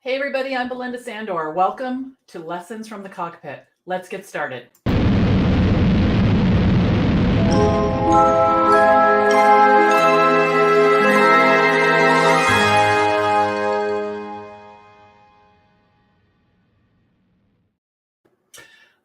Hey everybody, I'm Belinda Sandor. Welcome to Lessons from the Cockpit. Let's get started.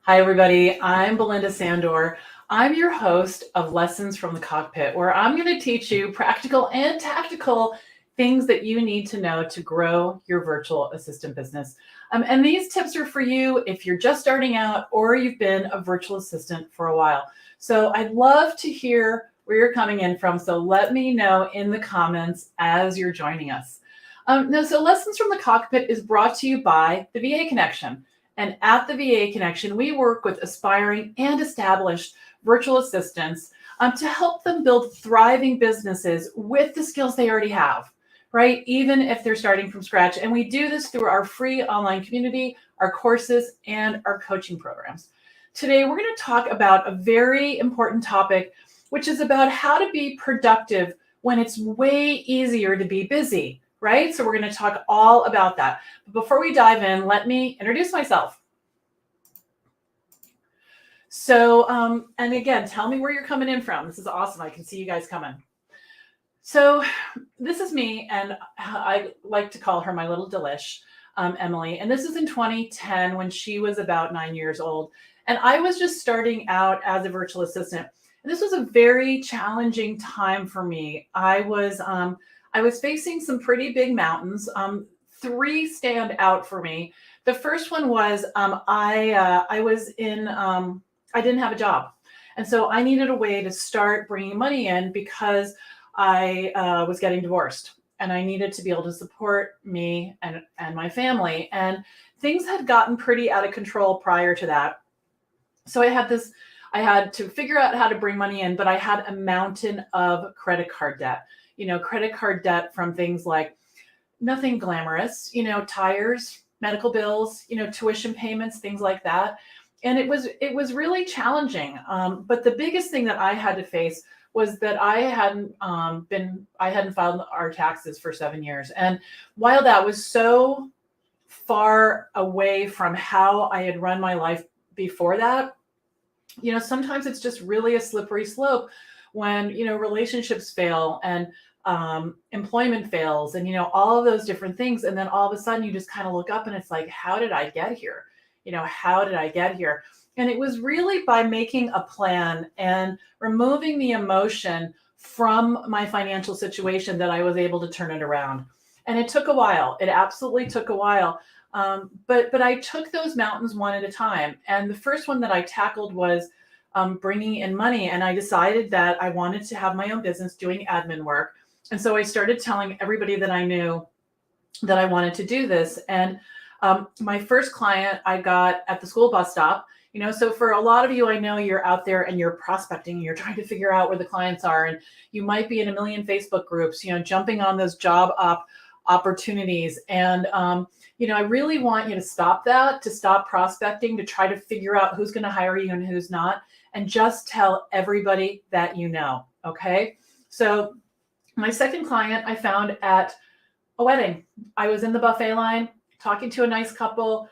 Hi everybody, I'm Belinda Sandor. I'm your host of Lessons from the Cockpit, where I'm going to teach you practical and tactical things that you need to know to grow your virtual assistant business. And these tips are for you if you're just starting out or you've been a virtual assistant for a while. So I'd love to hear where you're coming in from. So let me know in the comments as you're joining us. So Lessons from the Cockpit is brought to you by the VA Connection. And at the VA Connection, we work with aspiring and established virtual assistants to help them build thriving businesses with the skills they already have, right? Even if they're starting from scratch. And we do this through our free online community, our courses, and our coaching programs. Today, we're going to talk about a very important topic, which is about how to be productive when it's way easier to be busy, right? So we're going to talk all about that. But before we dive in, let me introduce myself. So, and again, tell me where you're coming in from. This is awesome. I can see you guys coming. So this is me, and I like to call her my little delish, Emily. And this is in 2010 when she was about 9 years old. And I was just starting out as a virtual assistant. And this was a very challenging time for me. I was facing some pretty big mountains. Three stand out for me. The first one was I didn't have a job. And so I needed a way to start bringing money in because I was getting divorced and I needed to be able to support me and my family. And things had gotten pretty out of control prior to that. So I had to figure out how to bring money in, but I had a mountain of credit card debt. Credit card debt from things like nothing glamorous, tires, medical bills, tuition payments, things like that. And it was really challenging. But the biggest thing that I had to face was that I hadn't filed our taxes for 7 years. And while that was so far away from how I had run my life before that, sometimes it's just really a slippery slope when, relationships fail and employment fails and, all of those different things. And then all of a sudden you just kind of look up and it's like, how did I get here? How did I get here? And it was really by making a plan and removing the emotion from my financial situation that I was able to turn it around. And it took a while. It absolutely took a while. But I took those mountains one at a time. And the first one that I tackled was bringing in money. And I decided that I wanted to have my own business doing admin work. And so I started telling everybody that I knew that I wanted to do this. And my first client I got at the school bus stop. So for a lot of you, I know you're out there and you're prospecting and you're trying to figure out where the clients are. And you might be in a million Facebook groups, jumping on those job opportunities. And, I really want you to stop that, to stop prospecting, to try to figure out who's going to hire you and who's not, and just tell everybody that you know. Okay. So my second client I found at a wedding. I was in the buffet line talking to a nice couple.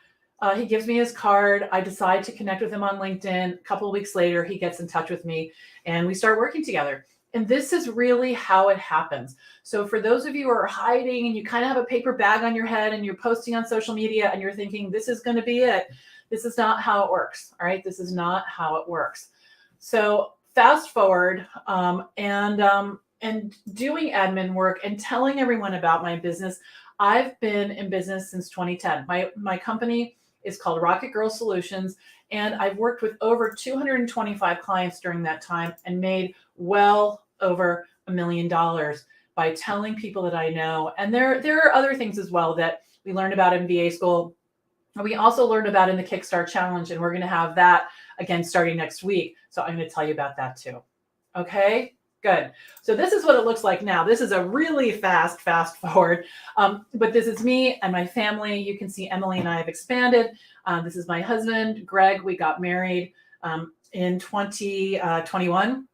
He gives me his card. I decide to connect with him on LinkedIn. A couple of weeks later, he gets in touch with me and we start working together. And this is really how it happens. So for those of you who are hiding and you kind of have a paper bag on your head and you're posting on social media and you're thinking, this is going to be it. This is not how it works. All right. This is not how it works. So fast forward and doing admin work and telling everyone about my business. I've been in business since 2010. My company is called Rocket Girl Solutions, and I've worked with over 225 clients during that time and made well over $1 million by telling people that I know. And there are other things as well that we learned about in VA school. We also learned about in the Kickstart Challenge, and we're going to have that again starting next week. So I'm going to tell you about that too. Okay. Good. So this is what it looks like now. This is a really fast forward, but this is me and my family. You can see Emily and I have expanded. This is my husband, Greg. We got married in 2021.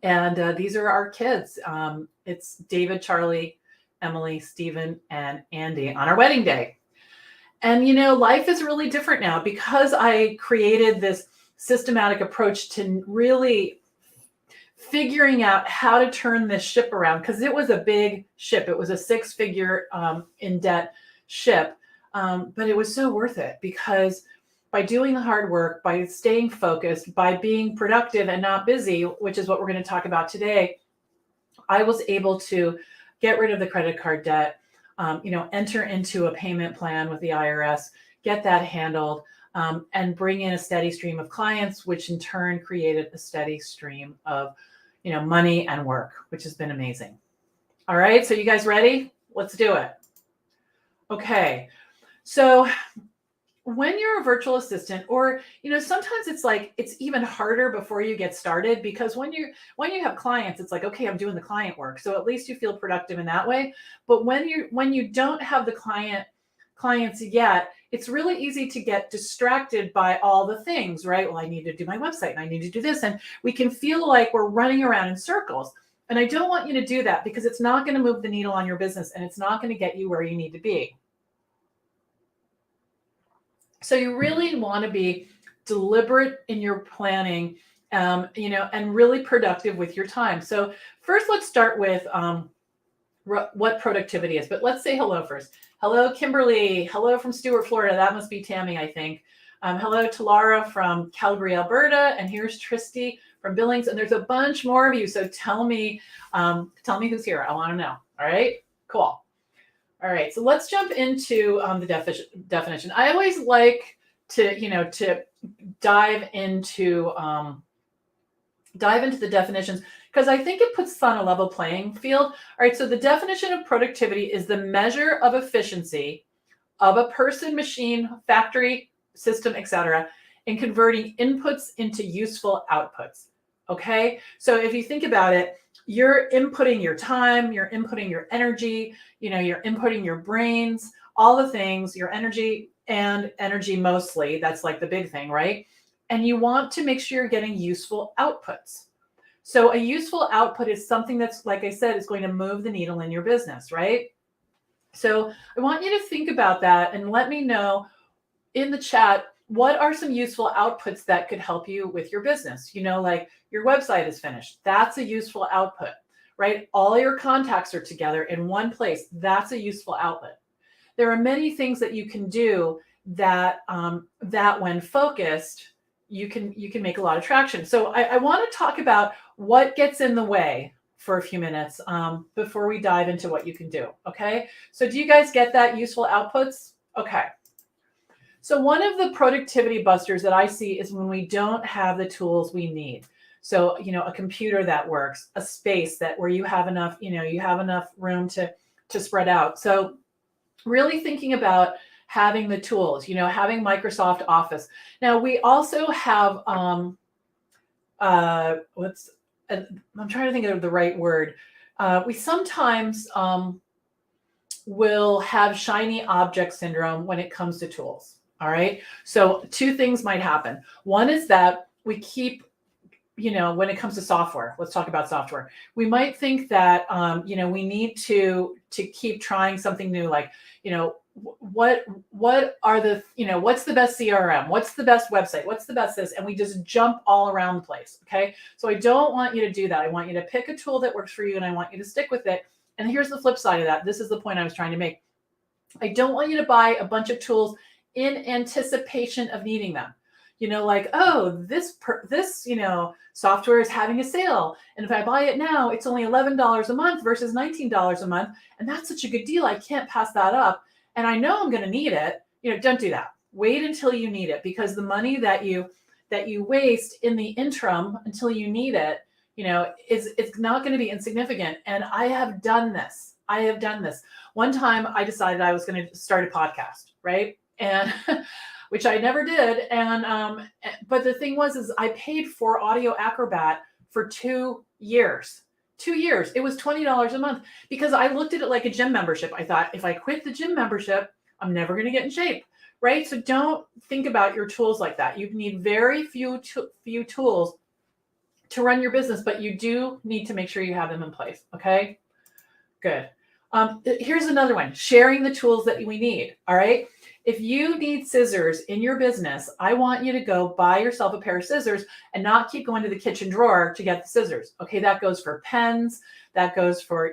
And these are our kids. It's David, Charlie, Emily, Stephen, and Andy on our wedding day. And, life is really different now because I created this systematic approach to really figuring out how to turn this ship around, because it was a big ship. It was a 6-figure in debt ship. But it was so worth it, because by doing the hard work, by staying focused, by being productive and not busy, which is what we're going to talk about today, I was able to get rid of the credit card debt, enter into a payment plan with the IRS, get that handled, and bring in a steady stream of clients, which in turn created a steady stream of, money and work, which has been amazing. All right, so you guys ready? Let's do it. Okay, so when you're a virtual assistant, or sometimes it's even harder before you get started, because when you have clients, it's like, okay, I'm doing the client work, so at least you feel productive in that way. But when you don't have the clients yet, it's really easy to get distracted by all the things, right? Well, I need to do my website and I need to do this, and we can feel like we're running around in circles. And I don't want you to do that, because it's not going to move the needle on your business, and it's not going to get you where you need to be. So you really want to be deliberate in your planning, and really productive with your time. So first, let's start with what productivity is. But let's say hello first. Hello, Kimberly. Hello from Stuart, Florida. That must be Tammy, I think. Hello to Laura from Calgary, Alberta. And here's Tristy from Billings. And there's a bunch more of you. So tell me who's here. I want to know. All right, cool. All right, so let's jump into the definition. I always like to dive into the definitions, because I think it puts us on a level playing field. All right, so the definition of productivity is the measure of efficiency of a person, machine, factory, system, etc., in converting inputs into useful outputs. Okay, so if you think about it, you're inputting your time, you're inputting your energy, you're inputting your brains, all the things, your energy mostly. That's like the big thing, right? And you want to make sure you're getting useful outputs. So a useful output is something that's, like I said, is going to move the needle in your business, right? So I want you to think about that and let me know in the chat, what are some useful outputs that could help you with your business? Like your website is finished. That's a useful output, right? All your contacts are together in one place. That's a useful outlet. There are many things that you can do that when focused, you can make a lot of traction. So I want to talk about what gets in the way for a few minutes before we dive into what you can do. Okay. So do you guys get that? Useful outputs? Okay. So one of the productivity busters that I see is when we don't have the tools we need. So, a computer that works, a space where you have enough, you have enough room to spread out. So really thinking about having the tools, having Microsoft Office. Now we also have, I'm trying to think of the right word. We sometimes will have shiny object syndrome when it comes to tools. All right. So two things might happen. One is that we keep, when it comes to software, let's talk about software. We might think that, we need to keep trying something new, like, what are the, what's the best CRM? What's the best website? What's the best this? And we just jump all around the place. Okay. So I don't want you to do that. I want you to pick a tool that works for you, and I want you to stick with it. And here's the flip side of that. This is the point I was trying to make. I don't want you to buy a bunch of tools in anticipation of needing them. Like, oh, this software is having a sale, and if I buy it now, it's only $11 a month versus $19 a month, and that's such a good deal. I can't pass that up, and I know I'm going to need it. Don't do that. Wait until you need it, because the money that you waste in the interim until you need it, it's not going to be insignificant. And I have done this. One time I decided I was going to start a podcast, right? And which I never did. And, but the thing is I paid for Audio Acrobat for 2 years. 2 years. It was $20 a month, because I looked at it like a gym membership. I thought, if I quit the gym membership, I'm never going to get in shape, right? So don't think about your tools like that. You need very few tools to run your business, but you do need to make sure you have them in place. Okay, good. Here's another one, sharing the tools that we need. All right. If you need scissors in your business, I want you to go buy yourself a pair of scissors and not keep going to the kitchen drawer to get the scissors. Okay. That goes for pens. That goes for,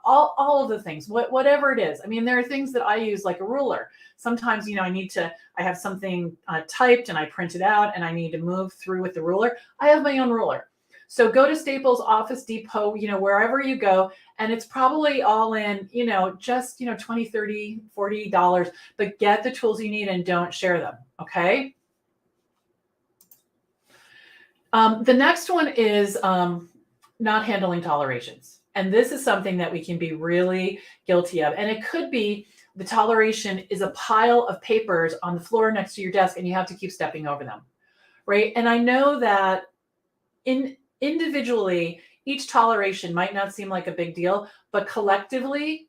all of the things, whatever it is. I mean, there are things that I use like a ruler. Sometimes, I have something typed and I print it out and I need to move through with the ruler. I have my own ruler. So go to Staples, Office Depot, wherever you go, and it's probably all in, just, $20, $30, $40, but get the tools you need and don't share them. Okay. The next one is not handling tolerations. And this is something that we can be really guilty of. And it could be the toleration is a pile of papers on the floor next to your desk and you have to keep stepping over them. Right. And I know that individually, each toleration might not seem like a big deal, but collectively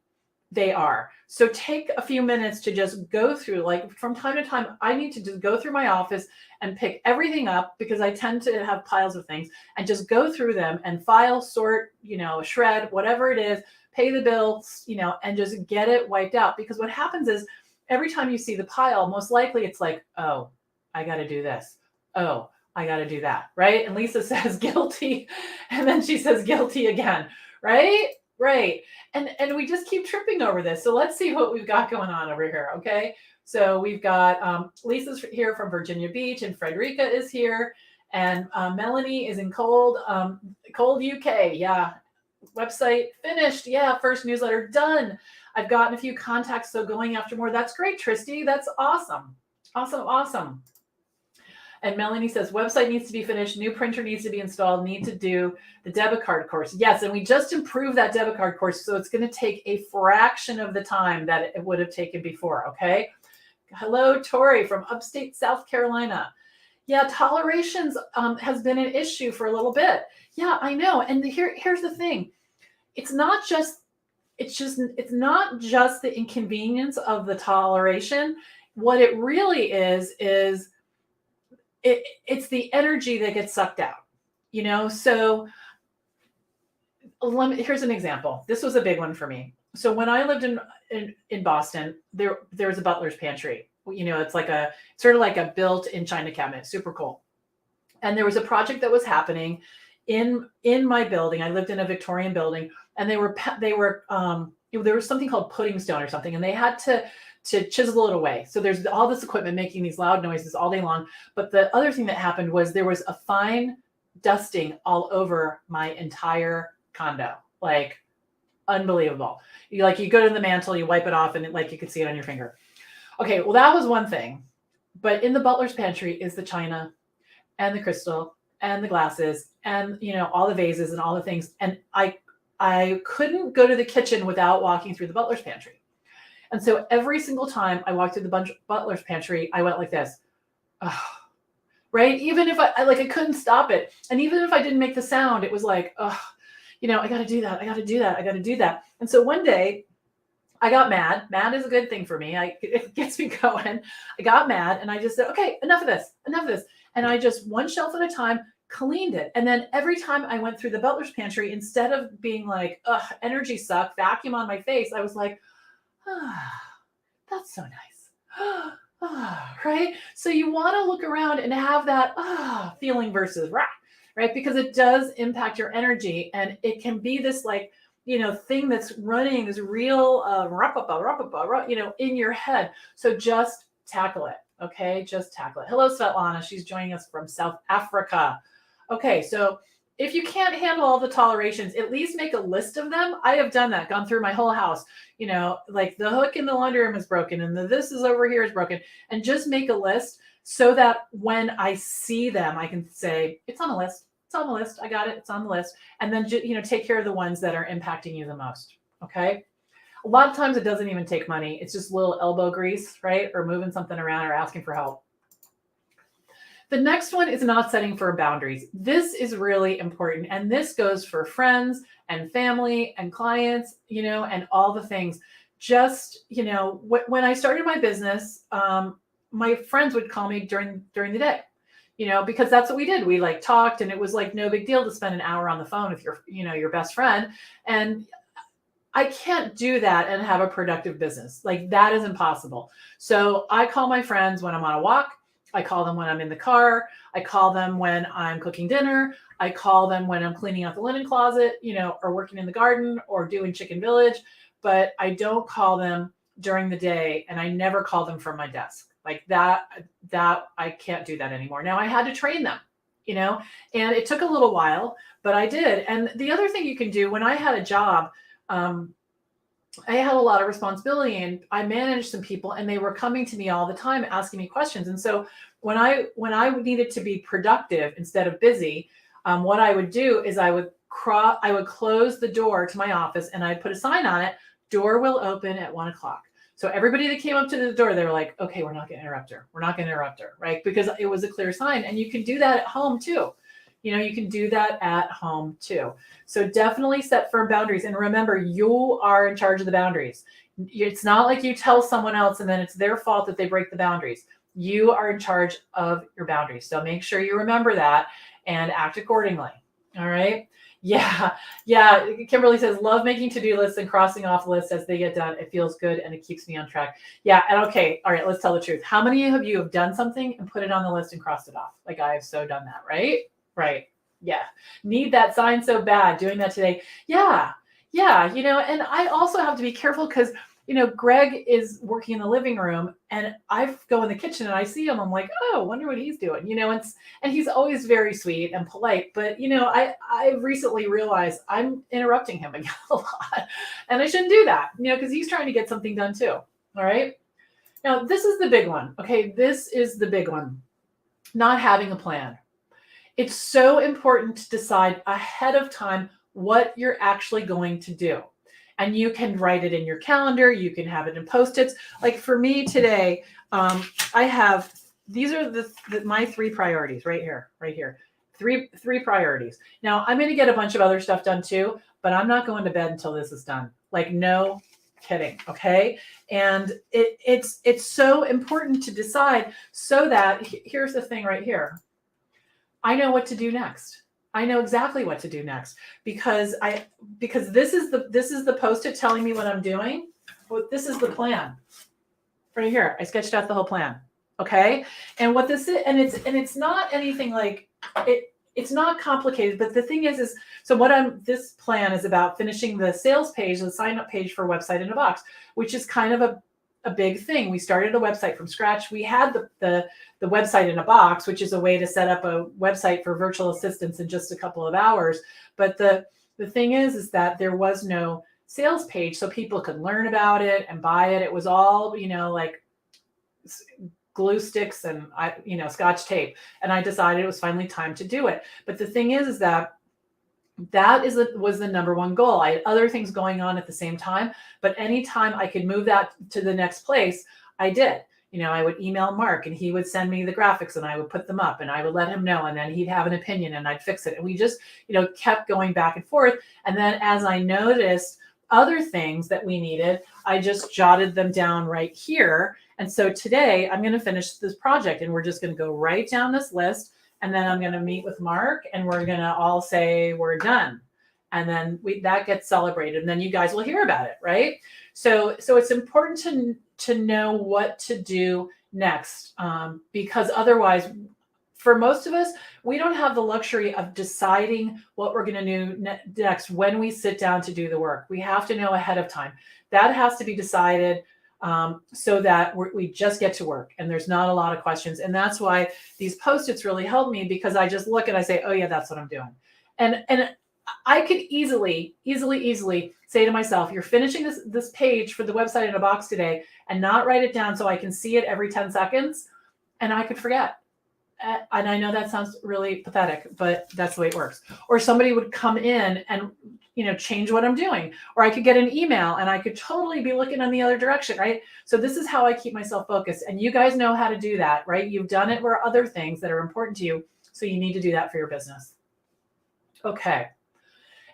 they are. So take a few minutes to just go through, like from time to time, I need to just go through my office and pick everything up because I tend to have piles of things and just go through them and file, sort, shred, whatever it is, pay the bills, and just get it wiped out. Because what happens is every time you see the pile, most likely it's like, oh, I got to do this. Oh, I got to do that. Right. And Lisa says guilty. And then she says guilty again. Right. Right. And we just keep tripping over this. So let's see what we've got going on over here. Okay. So we've got Lisa's here from Virginia Beach and Frederica is here. And Melanie is in cold UK. Yeah. Website finished. Yeah. First newsletter done. I've gotten a few contacts. So going after more. That's great, Tristy. That's awesome. Awesome. Awesome. And Melanie says, website needs to be finished. New printer needs to be installed. Need to do the debit card course. Yes. And we just improved that debit card course. So it's going to take a fraction of the time that it would have taken before. Okay. Hello, Tori from upstate South Carolina. Yeah. Tolerations has been an issue for a little bit. Yeah, I know. And here's the thing. It's not just the inconvenience of the toleration. What it really is it's the energy that gets sucked out, So here's an example. This was a big one for me. So when I lived in Boston, there was a butler's pantry. It's sort of like a built-in china cabinet, super cool. And there was a project that was happening in my building. I lived in a Victorian building, and there was something called pudding stone or something, and they had to chisel it away. So there's all this equipment making these loud noises all day long. But the other thing that happened was there was a fine dusting all over my entire condo, like unbelievable. You go to the mantle, you wipe it off, and you could see it on your finger. Okay, well, that was one thing. But in the butler's pantry is the china and the crystal and the glasses and, all the vases and all the things. And I couldn't go to the kitchen without walking through the butler's pantry. And so every single time I walked through the butler's pantry, I went like this, oh, right? Even if I couldn't stop it. And even if I didn't make the sound, it was like, oh, I got to do that. I got to do that. I got to do that. And so one day I got mad. Mad is a good thing for me. It gets me going. I got mad and I just said, okay, enough of this. And I just one shelf at a time cleaned it. And then every time I went through the butler's pantry, instead of being like, ugh, energy suck, vacuum on my face, I was like, that's so nice. Right? So you want to look around and have that feeling versus right? Because it does impact your energy, and it can be this thing that's running, this real in your head. So just tackle it. Okay, just tackle it. Hello, Svetlana. She's joining us from South Africa. Okay, so if you can't handle all the tolerations, at least make a list of them. I have done that, gone through my whole house, like the hook in the laundry room is broken and this is over here is broken, and just make a list so that when I see them, I can say, it's on the list. It's on the list. I got it. It's on the list. And then, take care of the ones that are impacting you the most. Okay. A lot of times it doesn't even take money. It's just little elbow grease, right? Or moving something around or asking for help. The next one is not setting for boundaries. This is really important. And this goes for friends and family and clients, and all the things. Just, when I started my business, my friends would call me during the day, because that's what we did. We talked, and it was no big deal to spend an hour on the phone with your best friend. And I can't do that and have a productive business. Like that is impossible. So I call my friends when I'm on a walk. I call them when I'm in the car. I call them when I'm cooking dinner. I call them when I'm cleaning out the linen closet, or working in the garden or doing Chicken Village. But I don't call them during the day, and I never call them from my desk. Like that I can't do that anymore. Now I had to train them, and it took a little while, but I did. And the other thing you can do, when I had a job, I had a lot of responsibility and I managed some people, and they were coming to me all the time asking me questions. And so when I needed to be productive instead of busy, what I would do is I would close the door to my office and I'd put a sign on it, door will open at 1:00. So everybody that came up to the door, they were like, okay, we're not going to interrupt her. We're not going to interrupt her, right? Because it was a clear sign. And you can do that at home too. You can do that at home too. So definitely set firm boundaries. And remember, you are in charge of the boundaries. It's not like you tell someone else and then it's their fault that they break the boundaries. You are in charge of your boundaries. So make sure you remember that and act accordingly. All right. Yeah. Yeah. Kimberly says, love making to-do lists and crossing off lists as they get done. It feels good and it keeps me on track. Yeah. And okay. All right. Let's tell the truth. How many of you have done something and put it on the list and crossed it off? Like I have so done that, right? Right. Yeah. Need that sign so bad. Doing that today. Yeah. Yeah. And I also have to be careful because, Greg is working in the living room and I go in the kitchen and I see him. I'm like, oh, wonder what he's doing, and he's always very sweet and polite. But, I've recently realized I'm interrupting him again a lot and I shouldn't do that, because he's trying to get something done too. All right. Now, this is the big one. Okay. This is the big one. Not having a plan. It's so important to decide ahead of time what you're actually going to do. And you can write it in your calendar. You can have it in Post-its. Like for me today, I have, these are my 3 priorities right here. Three priorities. Now I'm going to get a bunch of other stuff done too, but I'm not going to bed until this is done. Like no kidding. Okay. And it's so important to decide so that here's the thing right here. I know what to do next. I know exactly what to do next because this is the Post-it telling me what I'm doing. Well, this is the plan right here. I sketched out the whole plan. Okay. And what this is, and it's not anything like it's not complicated, but the thing is so this plan is about finishing the sales page, the sign up page for Website in a Box, which is kind of a big thing. We started a website from scratch. We had the Website in a Box, which is a way to set up a website for virtual assistants in just a couple of hours. But the thing is that there was no sales page so people could learn about it and buy it. It was all, like glue sticks and Scotch tape. And I decided it was finally time to do it. But the thing is that was the number one goal. I had other things going on at the same time, but anytime I could move that to the next place, I did. I would email Mark and he would send me the graphics and I would put them up and I would let him know and then he'd have an opinion and I'd fix it. And we just, kept going back and forth. And then as I noticed other things that we needed, I just jotted them down right here. And so today I'm going to finish this project and we're just going to go right down this list. And then I'm going to meet with Mark and we're going to all say we're done. And then that gets celebrated and then you guys will hear about it, right? So it's important to know what to do next because otherwise, for most of us, we don't have the luxury of deciding what we're going to do next when we sit down to do the work. We have to know ahead of time. That has to be decided so that we just get to work and there's not a lot of questions. And that's why these Post-its really help me because I just look and I say, oh yeah, that's what I'm doing. And I could easily say to myself, you're finishing this page for the Website in a Box today and not write it down so I can see it every 10 seconds and I could forget. And I know that sounds really pathetic, but that's the way it works. Or somebody would come in and, change what I'm doing. Or I could get an email and I could totally be looking in the other direction, right? So this is how I keep myself focused. And you guys know how to do that, right? You've done it for other things that are important to you. So you need to do that for your business. Okay.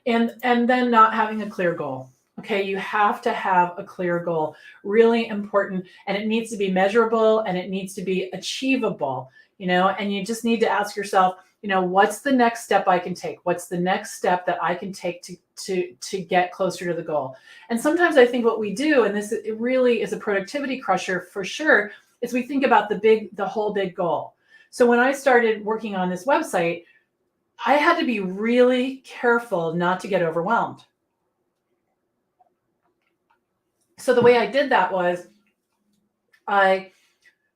And then not having a clear goal. Okay, you have to have a clear goal. Really important. And it needs to be measurable and it needs to be achievable, and you just need to ask yourself, what's the next step I can take? What's the next step that I can take to get closer to the goal? And sometimes I think what we do, and it really is a productivity crusher for sure, is we think about the whole big goal. So when I started working on this website, I had to be really careful not to get overwhelmed. So the way I did that was I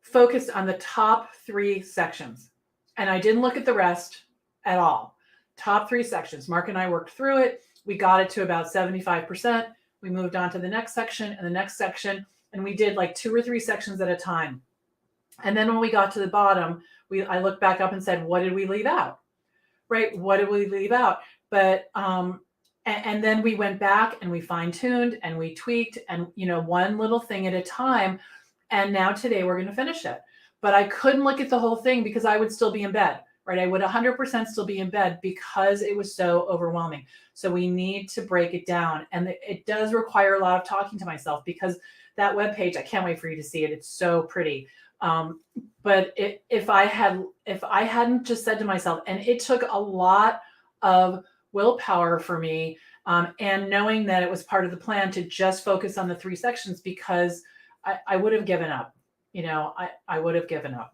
focused on the top 3 sections, and I didn't look at the rest at all. Top 3 sections. Mark and I worked through it. We got it to about 75%. We moved on to the next section and the next section, and we did like 2 or 3 sections at a time. And then when we got to the bottom, I looked back up and said, what did we leave out? Right? What did we leave out? But and then we went back and we fine-tuned and we tweaked, and one little thing at a time. And now today we're going to finish it. But I couldn't look at the whole thing because I would still be in bed, right? I would 100% still be in bed because it was so overwhelming. So we need to break it down. And it does require a lot of talking to myself, because that webpage, I can't wait for you to see it. It's so pretty. But if I hadn't just said to myself, and it took a lot of willpower for me, and knowing that it was part of the plan to just focus on the 3 sections, because I would have given up. I would have given up.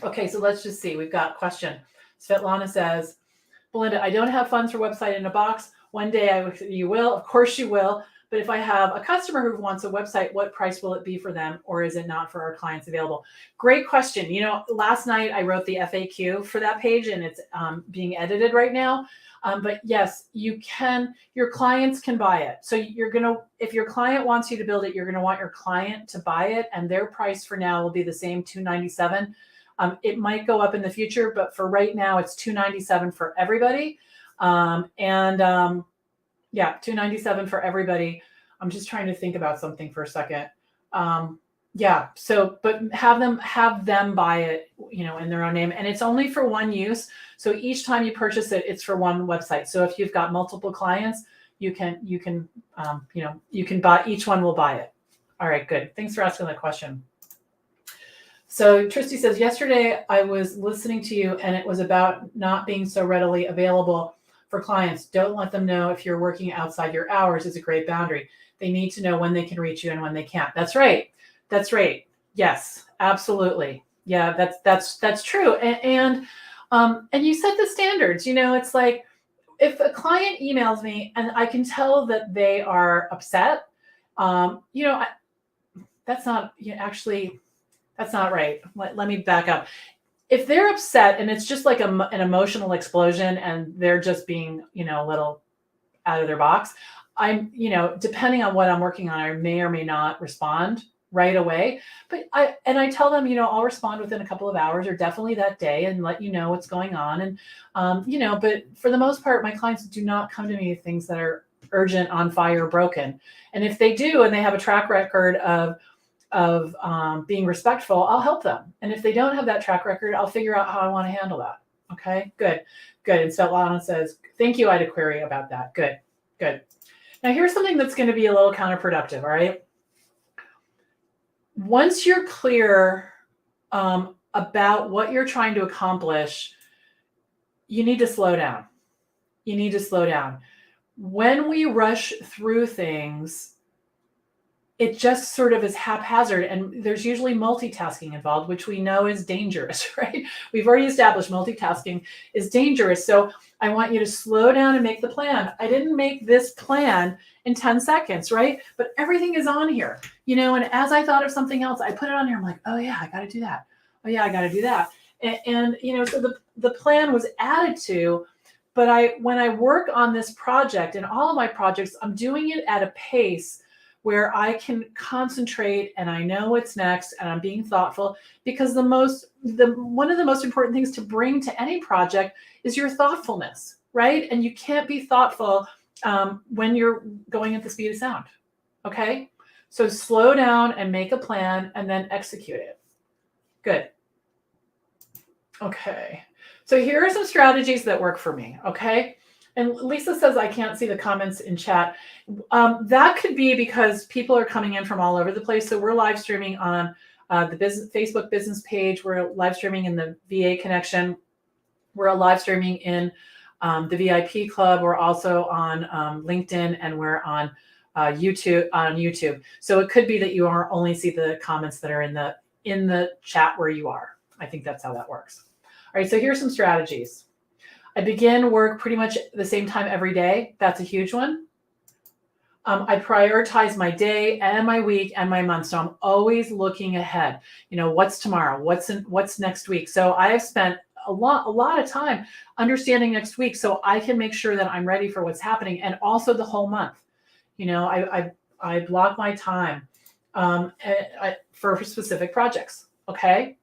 Okay, so let's just see. We've got a question. Svetlana says, Belinda, I don't have funds for website in a box. One day you will. Of course you will. But if I have a customer who wants a website, what price will it be for them? Or is it not for our clients available? Great question. Last night I wrote the FAQ for that page, and it's being edited right now. But yes, you can, your clients can buy it. So if your client wants you to build it, you're going to want your client to buy it, and their price for now will be the same, $297. It might go up in the future, but for right now it's $297 for everybody. Yeah, $297 for everybody. I'm just trying to think about something for a second. Yeah. So, but have them buy it, in their own name, and it's only for one use. So each time you purchase it, it's for one website. So if you've got multiple clients, you can buy, each one will buy it. All right, good. Thanks for asking that question. So Tristy says, yesterday I was listening to you and it was about not being so readily available for clients. Don't let them know if you're working outside your hours is a great boundary. They need to know when they can reach you and when they can't. That's right. That's right. Yes, absolutely. Yeah, that's true. And you set the standards. It's like, if a client emails me and I can tell that they are upset, that's not actually, that's not right. Let me back up. If they're upset and it's just like an emotional explosion and they're just being, a little out of their box, I'm, depending on what I'm working on, I may or may not respond right away. But I tell them, I'll respond within a couple of hours or definitely that day and let you know what's going on. And, but for the most part, my clients do not come to me with things that are urgent, on fire, broken. And if they do, and they have a track record of being respectful, I'll help them. And if they don't have that track record, I'll figure out how I want to handle that. Okay, good. And Svetlana says, thank you. I had a query about that. Good. Now here's something that's going to be a little counterproductive. All right. Once you're clear about what you're trying to accomplish, you need to slow down. When we rush through things, it just sort of is haphazard, and there's usually multitasking involved, which we know is dangerous, right? We've already established multitasking is dangerous. So I want you to slow down and make the plan. I didn't make this plan in 10 seconds, right? But everything is on here, and as I thought of something else, I put it on here. I'm like, oh yeah, I got to do that. Oh yeah, I got to do that. And so the plan was added to, but when I work on this project and all of my projects, I'm doing it at a pace where I can concentrate and I know what's next and I'm being thoughtful, because one of the most important things to bring to any project is your thoughtfulness, right? And you can't be thoughtful when you're going at the speed of sound. Okay. So slow down and make a plan and then execute it. Good. Okay. So here are some strategies that work for me. Okay. And Lisa says, I can't see the comments in chat. That could be because people are coming in from all over the place. So we're live streaming on the Facebook business page. We're live streaming in the VA connection. We're live streaming in the VIP club. We're also on LinkedIn, and we're on YouTube. So it could be that you only see the comments that are in the chat where you are. I think that's how that works. All right, so here's some strategies. I begin work pretty much the same time every day. That's a huge one. I prioritize my day and my week and my month. So I'm always looking ahead. What's tomorrow? What's next week? So I have spent a lot of time understanding next week so I can make sure that I'm ready for what's happening, and also the whole month. I block my time for specific projects. Okay.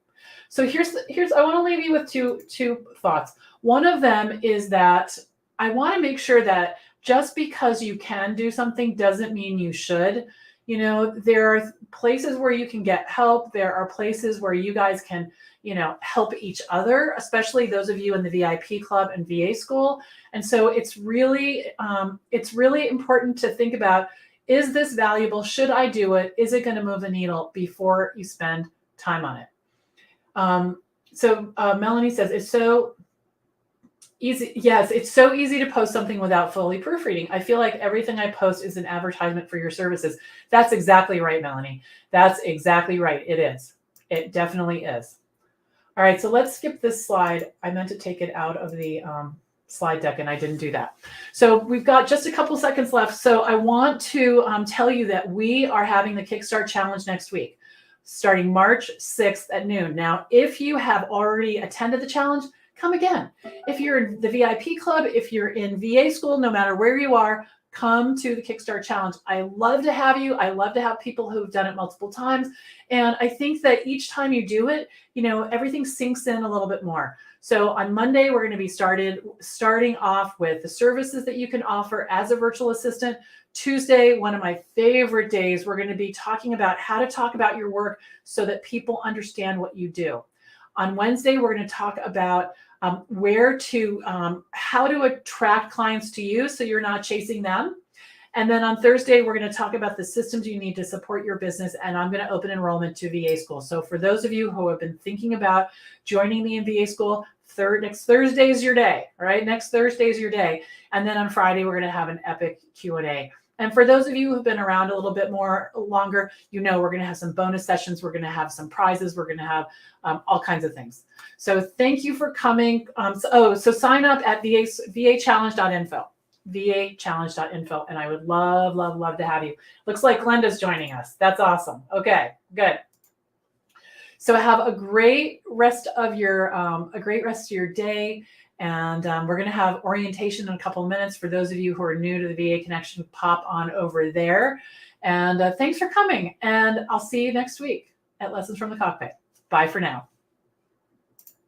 So here's I want to leave you with two thoughts. One of them is that I want to make sure that just because you can do something doesn't mean you should. There are places where you can get help. There are places where you guys can, help each other, especially those of you in the VIP club and VA school. And so it's really important to think about, is this valuable? Should I do it? Is it going to move the needle before you spend time on it? So Melanie says, it's so easy. Yes, it's so easy to post something without fully proofreading. I feel like everything I post is an advertisement for your services. That's exactly right, Melanie. That's exactly right. It is. It definitely is. All right, so let's skip this slide. I meant to take it out of the slide deck, and I didn't do that. So we've got just a couple seconds left. So I want to tell you that we are having the Kickstart Challenge next week, starting March 6th at noon. Now, if you have already attended the challenge, come again. If you're in the VIP club, if you're in VA school, no matter where you are, come to the Kickstart Challenge. I love to have you. I love to have people who've done it multiple times. And I think that each time you do it, everything sinks in a little bit more. So on Monday, we're going to be starting off with the services that you can offer as a virtual assistant. Tuesday, one of my favorite days, we're going to be talking about how to talk about your work so that people understand what you do. On Wednesday, we're going to talk about how to attract clients to you so you're not chasing them. And then on Thursday, we're going to talk about the systems you need to support your business. And I'm going to open enrollment to VA school. So for those of you who have been thinking about joining me in VA school, next Thursday is your day. All right, next Thursday is your day. And then on Friday, we're going to have an epic Q&A. And for those of you who've been around a little bit longer, we're going to have some bonus sessions. We're going to have some prizes. We're going to have all kinds of things. So thank you for coming. So sign up at vachallenge.info, vachallenge.info. And I would love, love, love to have you. Looks like Glenda's joining us. That's awesome. Okay, good. So have a great rest of your day. And we're going to have orientation in a couple of minutes. For those of you who are new to the VA Connection, pop on over there. And thanks for coming. And I'll see you next week at Lessons from the Cockpit. Bye for now.